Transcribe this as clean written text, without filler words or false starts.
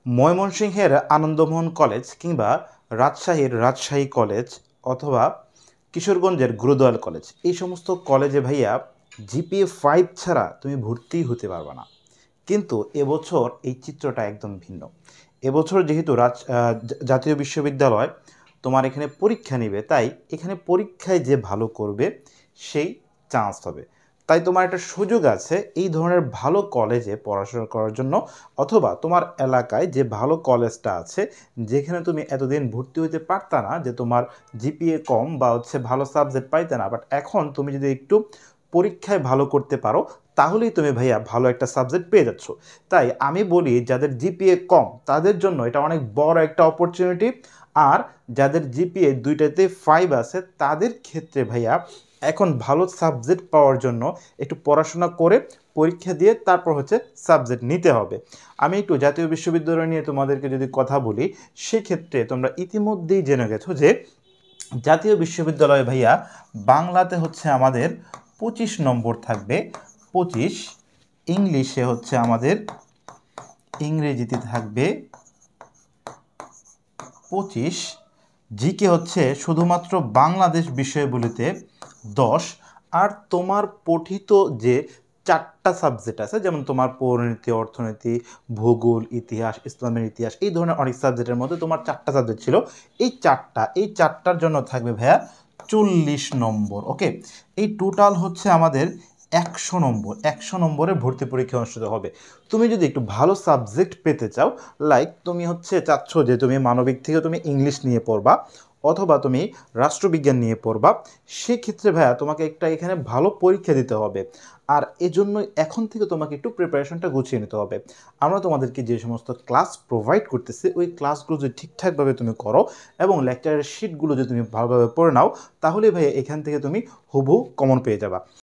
ময়মনসিংহের আনন্দমোহন কলেজ কিংবা রাজশাহীর রাজশাহী কলেজ অথবা কিশোরগঞ্জের গুরুদয়াল কলেজ, এই সমস্ত কলেজে ভাইয়া জিপিএ 5 ছাড়া তুমি ভর্তিই হতে পারবে না। কিন্তু এবছর এই চিত্রটা একদম ভিন্ন। এবছর যেহেতু জাতীয় বিশ্ববিদ্যালয় তোমার এখানে পরীক্ষা নেবে, তাই এখানে পরীক্ষায় যে ভালো করবে সেই চান্স হবে। তাই তোমার একটা সুযোগ আছে এই ধরনের ভালো কলেজে পড়াশোনা করার জন্য, অথবা তোমার এলাকায় যে ভালো কলেজটা আছে যেখানে তুমি এতদিন ভর্তি হতে পারতা না, যে তোমার জিপিএ কম বা ভালো সাবজেক্ট পাইতে না, বাট এখন তুমি যদি একটু পরীক্ষায় ভালো করতে পারো তাহলেই তুমি ভাইয়া ভালো একটা সাবজেক্ট পেয়ে যাচ্ছ। তাই আমি বলি যাদের জিপিএ কম তাদের জন্য এটা অনেক বড় একটা অপরচুনিটি। আর যাদের জিপিএ দুইটাতে 5 আছে তাদের ক্ষেত্রে ভাইয়া এখন ভালো সাবজেক্ট পাওয়ার জন্য একটু পড়াশোনা করে পরীক্ষা দিয়ে তারপর সাবজেক্ট নিতে হবে। আমি একটু জাতীয় বিশ্ববিদ্যালয় নিয়ে তোমাদেরকে যদি কথা বলি, সেক্ষেত্রে তোমরা ইতিমধ্যেই জেনে গেছো যে জাতীয় বিশ্ববিদ্যালয় ভাইয়া বাংলাতে আমাদের 25 নম্বর থাকবে, 25। ইংলিশে আমাদের ইংরেজিতে থাকবে 25। জিকে শুধুমাত্র বাংলাদেশ বিষয়গুলিতে 10। আর তোমার পঠিত যে 4টা সাবজেক্ট আছে, যেমন তোমার পৌরনীতি, অর্থনীতি, ভূগোল, ইতিহাস, ইসলামের ইতিহাস, এই ধরনের অনেক সাবজেক্টের মধ্যে তোমার 4টা সাবজেক্ট ছিল। এই চারটার জন্য থাকবে ভাইয়া 40 নম্বর। ওকে, এই টোটাল আমাদের 100 নম্বর। 100 নম্বরের ভর্তি পরীক্ষা অনুষ্ঠিত হবে। তুমি যদি একটু ভালো সাবজেক্ট পেতে চাও, লাইক তুমি চাচ্ছ যে তুমি মানবিক থেকে তুমি ইংলিশ নিয়ে পড়বা অথবা তুমি রাষ্ট্রবিজ্ঞান নিয়ে পড়বা, সেক্ষেত্রে ভাইয়া তোমাকে একটা এখানে ভালো পরীক্ষা দিতে হবে। আর এজন্য এখন থেকে তোমাকে একটু প্রিপারেশনটা গুছিয়ে নিতে হবে। আমরা তোমাদেরকে যে সমস্ত ক্লাস প্রোভাইড করতেছি ওই ক্লাসগুলো যদি ঠিকঠাকভাবে তুমি করো এবং লেকচারের শিটগুলো যদি তুমি ভালোভাবে পড়ে নাও, তাহলে ভাইয়া এখান থেকে তুমি হুবহু কমন পেয়ে যাবা।